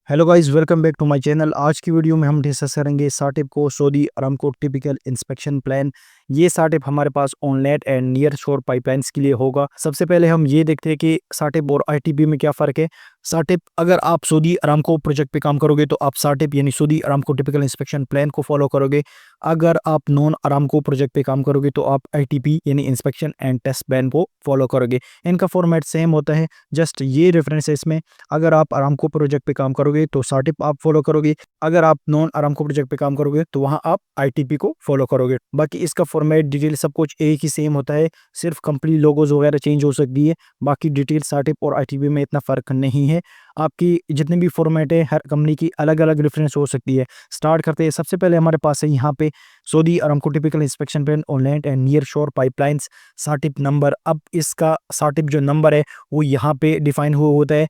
Hello guys, welcome back to my channel. आज की video में हम डिस्कस करेंगे साटिप को Saudi Aramco typical inspection plan. ये साटिप हमारे पास onland and near shore pipelines के लिए होगा। सबसे पहले हम ये देखते हैं कि साटिप और आईटीबी में क्या फ़र्क है। साटिप, अगर आप सऊदी अरामको प्रोजेक्ट पे काम करोगे तो आप साटिप यानी Saudi Aramco typical inspection plan को फॉलो करोगे। अगर आप नॉन अरामको प्रोजेक्ट पे काम करोगे तो आप आईटीपी यानी इंस्पेक्शन एंड टेस्ट प्लान को फॉलो करोगे। इनका फॉर्मेट सेम होता है, जस्ट ये डिफरेंस है इसमें। अगर आप अरामको प्रोजेक्ट पे काम करोगे तो साटिप आप फॉलो करोगे, अगर आप नॉन अरामको प्रोजेक्ट पे काम करोगे तो वहां आप आईटीपी को फॉलो करोगे। बाकी इसका फॉर्मेट, डिटेल सब कुछ एक ही सेम होता है, सिर्फ कंपनी लोगोज वगैरह चेंज हो सकती है। बाकी डिटेल साटिप और आईटीपी में इतना फ़र्क नहीं है। आपकी जितनी भी फॉर्मेट है, हर कंपनी की अलग अलग डिफरेंस हो सकती है। स्टार्ट करते हैं। सबसे पहले हमारे पास है यहाँ पे Saudi Aramco typical inspection plan onland and near shore pipelines SATIP number. अब इसका साटिप जो नंबर है वो यहाँ पे डिफाइन हुआ होता है।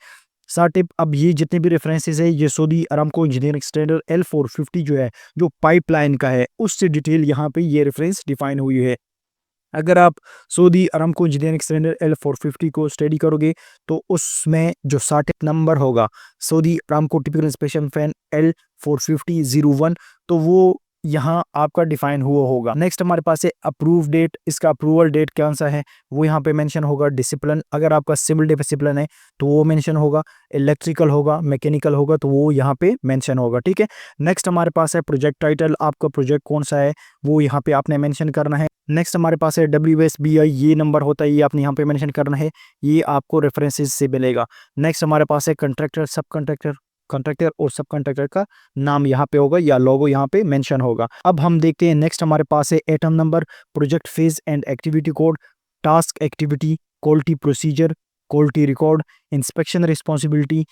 साटिप, अब ये जितने भी रेफरेंसेस है, ये Saudi Aramco engineering standard L450 जो है, जो पाइपलाइन का है, उससे डिटेल यहाँ पे ये रेफरेंस डिफाइन हुई है। अगर आप Saudi Aramco engineering standard L450 को स्टडी करोगे तो उसमें जो साटिप नंबर होगा Saudi Aramco typical inspection fan L450-01, तो वो यहाँ आपका डिफाइन हुआ होगा। नेक्स्ट हमारे पास है अप्रूव डेट। इसका अप्रूवल डेट कौन सा है वो यहाँ पे मेंशन होगा। डिसिप्लिन, अगर आपका सिविल डिसिप्लिन है तो वो मेंशन होगा। इलेक्ट्रिकल होगा, मैकेनिकल होगा तो वो यहाँ पे मेंशन होगा। ठीक है। नेक्स्ट हमारे पास है प्रोजेक्ट टाइटल। आपका प्रोजेक्ट कौन सा है वो यहाँ पे आपने मेंशन करना है। नेक्स्ट हमारे पास है WSBI, ये नंबर होता है, ये आपने यहाँ पे मेंशन करना है, ये आपको रेफरेंसेस से मिलेगा। नेक्स्ट हमारे पास है कंट्रैक्टर, सब कंट्रैक्टर, कॉन्ट्रैक्टर और सब कॉन्ट्रैक्टर का नाम यहाँ पे होगा या लोगो यहाँ पे मेंशन होगा। अब हम देखते हैं नेक्स्ट हमारे पास है atom number, project phase and activity code, task activity, quality procedure, quality record, inspection responsibility.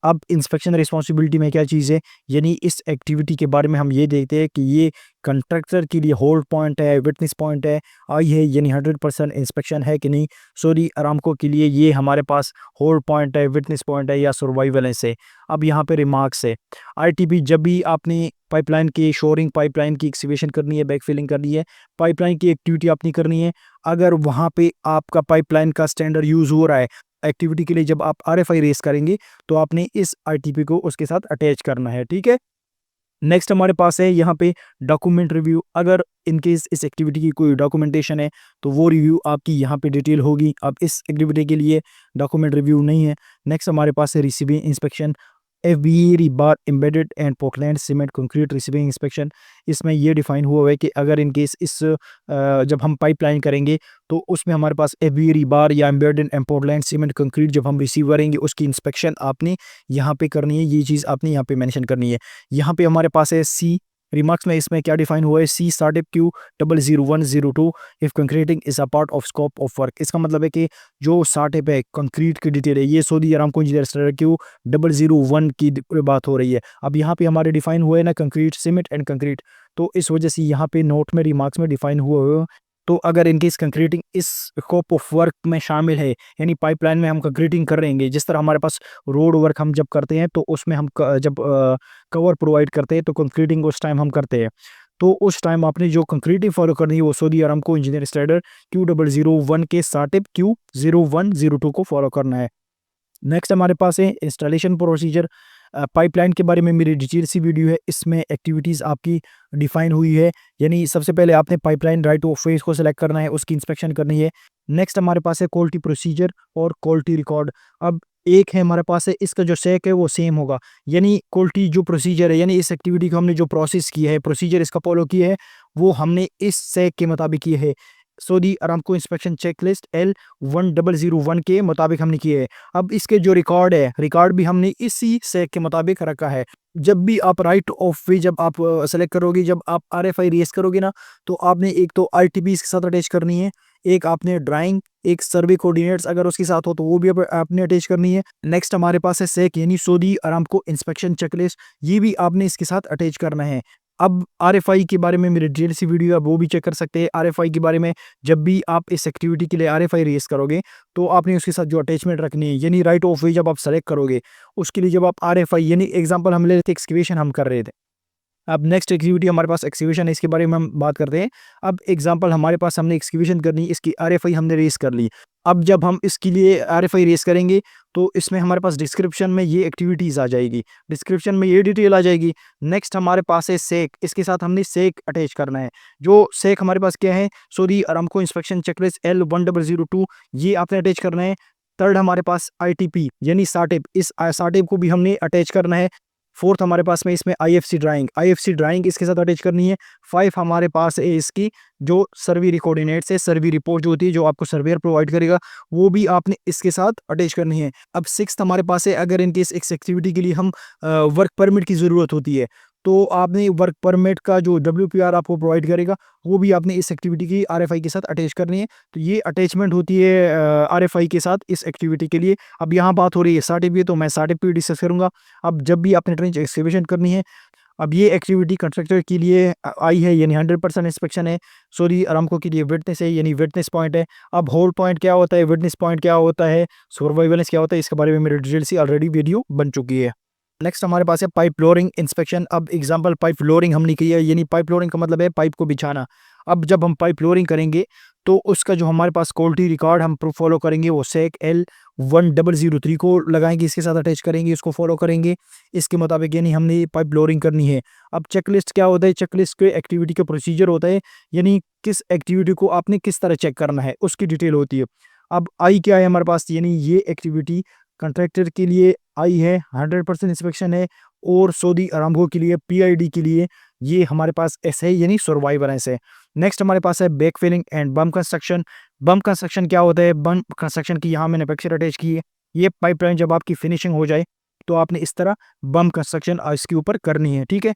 अब इंस्पेक्शन रिस्पॉन्सिबिलिटी में क्या चीज़ है, यानी इस एक्टिविटी के बारे में हम ये देखते हैं कि ये कंट्रैक्टर के लिए होल्ड पॉइंट है, विटनेस पॉइंट है, आई है, यानी 100% इंस्पेक्शन है कि नहीं। सऊदी अरामको के लिए ये हमारे पास होल्ड पॉइंट है, विटनेस पॉइंट है या सर्वाइवेलेंस है। अब यहाँ पे रिमार्क्स है। आईटीबी, जब भी आपने पाइपलाइन की शोरिंग, पाइपलाइन की एक्सकेवेशन करनी है, बैक फिलिंग करनी है, पाइपलाइन की एक्टिविटी आपने करनी है, अगर वहाँ पे आपका पाइपलाइन का स्टैंडर्ड यूज़ हो रहा है एक्टिविटी के लिए, जब आप आरएफआई रेस करेंगे तो आपने इस आईटीपी को उसके साथ अटैच करना है। ठीक है। नेक्स्ट हमारे पास है यहाँ पे डॉक्यूमेंट रिव्यू। अगर इनकेस इस एक्टिविटी की कोई डॉक्यूमेंटेशन है तो वो रिव्यू आपकी यहाँ पे डिटेल होगी। अब इस एक्टिविटी के लिए डॉक्यूमेंट रिव्यू नहीं है। नेक्स्ट हमारे पास है receiving inspection, FBE rebar embedded and Portland cement concrete receiving inspection. इसमें ये डिफाइन हुआ है कि अगर इनकेस जब हम पाइपलाइन करेंगे तो उसमें हमारे पास एफबीई रिबार या embedded and Portland cement concrete जब हम रिसीव करेंगे उसकी इंस्पेक्शन आपने यहाँ पे करनी है। ये चीज़ आपने यहाँ पे मेंशन करनी है। यहाँ पे हमारे पास है सी रिमार्क्स में, इसमें क्या डिफाइन हुआ है, सी साटिप Q00102 if concreting is a part of scope of work. इसका मतलब है कि जो साटिप है, कंक्रीट की डिटेल है, ये Saudi Aramco engineer standard Q001 की बात हो रही है। अब यहाँ पे हमारे डिफाइन हुए ना कंक्रीट, सीमेंट एंड कंक्रीट, तो इस वजह से यहाँ पे नोट में, रिमार्क्स में डिफाइन हुआ। तो अगर इनकेस कंक्रीटिंग इस स्कोप ऑफ वर्क में शामिल है, यानी पाइपलाइन में हम कंक्रीटिंग कर रहेंगे, जिस तरह हमारे पास रोड वर्क हम जब करते हैं तो उसमें हम जब कवर प्रोवाइड करते हैं तो कंक्रीटिंग उस टाइम हम करते हैं, तो उस टाइम आपने जो कंक्रीटिंग फॉलो करनी है वो Saudi Aramco engineer standard Q001 के साटिप Q0102 को फॉलो करना है। नेक्स्ट हमारे पास है इंस्टॉलेशन प्रोसीजर। पाइपलाइन के बारे में मेरी डिटेल सी वीडियो है, इसमें एक्टिविटीज़ आपकी डिफाइन हुई है। यानी सबसे पहले आपने पाइपलाइन राइट ऑफ फेस को सिलेक्ट करना है, उसकी इंस्पेक्शन करनी है। नेक्स्ट हमारे पास है क्वालिटी प्रोसीजर और क्वालिटी रिकॉर्ड। अब एक है हमारे पास है, इसका जो सेक है वो सेम होगा, यानी क्वालिटी जो प्रोसीजर है, यानी इस एक्टिविटी को हमने जो प्रोसेस किया है, प्रोसीजर इसका फॉलो किया है, वो हमने इस सेक के मुताबिक किया है। Saudi Aramco inspection checklist L1001 के मुताबिक हमने किए है। अब इसके जो रिकॉर्ड है, रिकॉर्ड भी हमने इसी सेक के मुताबिक रखा है। जब भी आप राइट ऑफ वे जब आप सेलेक्ट करोगे, जब आप आरएफआई रेस करोगे ना, तो आपने एक तो आईटीपी इसके साथ अटैच करनी है, एक आपने ड्राइंग, एक सर्वे कोऑर्डिनेट्स अगर उसके साथ हो तो वो भी आपने अटैच करनी है। नेक्स्ट हमारे पास है सेक यानी सऊदी अरामको इंस्पेक्शन चेकलिस्ट, ये भी आपने इसके साथ अटैच करना है। अब आरएफआई के बारे में मेरी डिटेल सी वीडियो है, वो भी चेक कर सकते हैं। आरएफआई के बारे में, जब भी आप इस एक्टिविटी के लिए आरएफआई रेस करोगे तो आपने उसके साथ जो अटैचमेंट रखनी है, यानी राइट ऑफ वे जब आप सेलेक्ट करोगे उसके लिए, जब आप आरएफआई, यानी एग्जांपल हम ले रहे थे, एक्सकेवेशन हम कर रहे थे। अब नेक्स्ट एक्टिविटी हमारे पास एक्सकेवेशन है, इसके बारे में हम बात करते हैं। अब एग्जांपल हमारे पास, हमने एक्सकेवेशन करनी, इसकी आरएफआई हमने रेस कर ली। अब जब हम इसके लिए आरएफआई रेस करेंगे तो इसमें हमारे पास डिस्क्रिप्शन में ये एक्टिविटीज़ आ जाएगी, डिस्क्रिप्शन में ये डिटेल आ जाएगी। नेक्स्ट हमारे पास है सेक, इसके साथ हमने सेक अटैच करना है। जो सेक हमारे पास क्या है, Saudi Aramco inspection checklist L1002, ये आपने अटैच करना है। थर्ड हमारे पास आईटीपी यानी साटिप, इस साटिप को भी हमने अटैच करना है। फोर्थ हमारे पास में इसमें आईएफसी ड्राइंग इसके साथ अटैच करनी है। 5 हमारे पास है इसकी जो सर्वे कोऑर्डिनेट्स है, सर्वे रिपोर्ट जो होती है जो आपको सर्वेयर प्रोवाइड करेगा, वो भी आपने इसके साथ अटैच करनी है। अब 6th हमारे पास है, अगर इन केस इस एक्टिविटी के लिए हम वर्क परमिट की ज़रूरत होती है तो आपने वर्क परमिट का जो WPR आपको प्रोवाइड करेगा वो भी आपने इस एक्टिविटी की आरएफआई के साथ अटैच करनी है। तो ये अटैचमेंट होती है आरएफआई के साथ इस एक्टिविटी के लिए। अब यहाँ बात हो रही है साटिप की, तो मैं साटिप पे डिस्कस करूँगा। अब जब भी आपने ट्रेंच एक्सकेवेशन करनी है, अब ये एक्टिविटी कंट्रैक्टर के लिए आई है, यानी 100% इंस्पेक्शन है। सऊदी अरामको के लिए विटनेस है, यानी विटनेस पॉइंट है। अब होल्ड पॉइंट क्या होता है, विटनेस पॉइंट क्या होता है, सर्वाइवेलेंस क्या होता है, इसके बारे में मेरी डिटेल से ऑलरेडी वीडियो बन चुकी है। नेक्स्ट हमारे पास है पाइप लोअरिंग इंस्पेक्शन। अब एग्जांपल पाइप लोअरिंग हमने की है, यानी पाइप लोअरिंग का मतलब है पाइप को बिछाना। अब जब हम पाइप लोअरिंग करेंगे तो उसका जो हमारे पास क्वालिटी रिकॉर्ड हम फॉलो करेंगे वो सेक L1003 को लगाएंगे, इसके साथ अटैच करेंगे, इसको फॉलो करेंगे, इसके मुताबिक यानी हमने पाइप लोअरिंग करनी है। अब चेकलिस्ट क्या होता है, चेकलिस्ट के एक्टिविटी का प्रोसीजर होता है, यानी किस एक्टिविटी को आपने किस तरह चेक करना है उसकी डिटेल होती है। अब आई क्या है हमारे पास, यानी ये एक्टिविटी कंट्रैक्टर के लिए आई है, 100% इंस्पेक्शन है। और सऊदी अरामको के लिए PID के लिए ये हमारे पास एस है, यानी सर्वाइवेलेंस है। नेक्स्ट हमारे पास है back filling and berm construction. Berm construction क्या होता है, बम कंस्ट्रक्शन की यहाँ मैंने पिक्चर अटैच की है। ये पाइपलाइन जब आपकी फिनिशिंग हो जाए तो आपने इस तरह बम कंस्ट्रक्शन इसके ऊपर करनी है, ठीक है।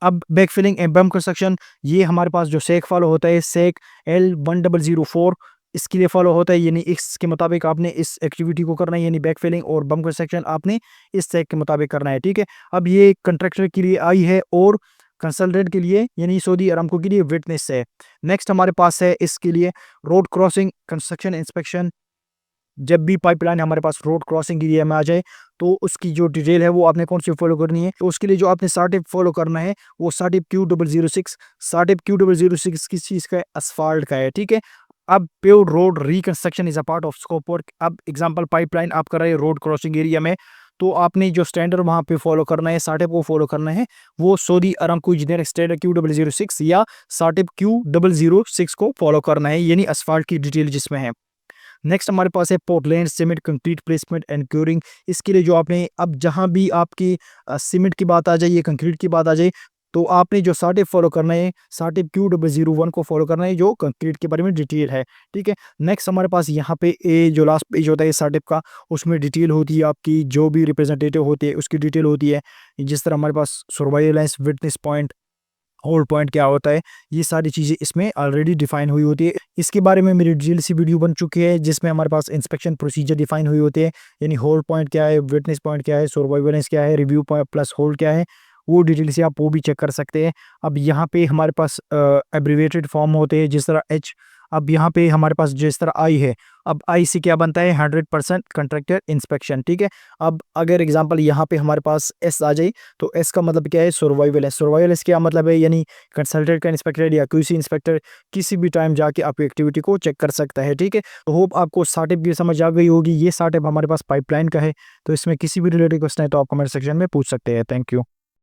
अब back filling and berm construction, ये हमारे पास जो सेक फॉलो होता है, सेक L1004, इसके लिए फॉलो होता है, यानी इसके मुताबिक आपने इस एक्टिविटी को करना है, यानी बैक फिलिंग और बम कंस्ट्रक्शन आपने इस सेक के मुताबिक करना है, ठीक है। अब ये कंट्रैक्टर के लिए आई है और कंसल्टेंट के लिए यानी सऊदी अरामको के लिए विटनेस है। नेक्स्ट हमारे पास है इसके लिए रोड क्रॉसिंग कंस्ट्रक्शन इंस्पेक्शन। जब भी पाइपलाइन हमारे पास रोड क्रॉसिंग एरिया में आ जाए तो उसकी जो डिटेल है वो आपने कौन सी फॉलो करनी है, तो उसके लिए जो आपने साटिप फॉलो करना है वो साटिप Q006। साटिप Q006 किस चीज़ का है, असफाल्ट का है, ठीक है। अब paved road reconstruction is a part of scope work. अब एग्जांपल पाइपलाइन आप कर रहे हैं रोड क्रॉसिंग एरिया में, तो आपने जो स्टैंडर्ड वहाँ पे फॉलो करना है, साटिप को फॉलो करना है, वो Saudi Aramco engineering standard Q006 या साटिप Q006 को फॉलो करना है, यानी असफाल्ट की डिटेल जिसमें है। नेक्स्ट हमारे पास है Portland cement concrete placement and curing. इसके लिए जो आपने अब जहां भी आपकी सीमेंट की बात आ जाए या कंक्रीट की बात आ जाए तो आपने जो साटिप फॉलो करना है, साटिप Q001 को फॉलो करना है जो कंक्रीट के बारे में डिटेल है, ठीक है। नेक्स्ट हमारे पास यहाँ पे ए जो लास्ट पेज होता है साटिप का, उसमें डिटेल होती है आपकी जो भी रिप्रेजेंटेटिव होती है उसकी डिटेल होती है। जिस तरह हमारे पास सर्वाइवेलेंस, विटनेस पॉइंट, होल्ड पॉइंट क्या होता है, ये सारी चीज़ें इसमें ऑलरेडी डिफाइन हुई होती है। इसके बारे में मेरी डिटेल सी वीडियो बन चुकी है जिसमें हमारे पास इंस्पेक्शन प्रोसीजर डिफाइन हुई होती है, यानी होल्ड पॉइंट क्या है, विटनेस पॉइंट क्या है, सर्वाइवेलेंस क्या है, रिव्यू पॉइंट प्लस होल्ड क्या है, वो डिटेल से आप वो भी चेक कर सकते हैं। अब यहाँ पे हमारे पास एब्रीवेटेड फॉर्म होते हैं जिस तरह H। अब यहाँ पे हमारे पास जिस तरह I है, अब I से क्या बनता है, 100% कंट्रैक्टर इंस्पेक्शन, ठीक है। अब अगर एग्जांपल यहाँ पे हमारे पास S आ जाए तो S का मतलब क्या है, सर्वाइवेलेंस। सर्वाइवेलेंस क्या मतलब है, यानी कंसल्टेंट का इंस्पेक्टर या QC इंस्पेक्टर किसी भी टाइम जाके आपकी एक्टिविटी को चेक कर सकता है, ठीक है। तो होप आपको साटिप की समझ आ गई होगी। ये साटिप हमारे पास पाइपलाइन का है, तो इसमें किसी भी रिलेटेड क्वेश्चन है तो आप कमेंट सेक्शन में पूछ सकते हैं। Thank you.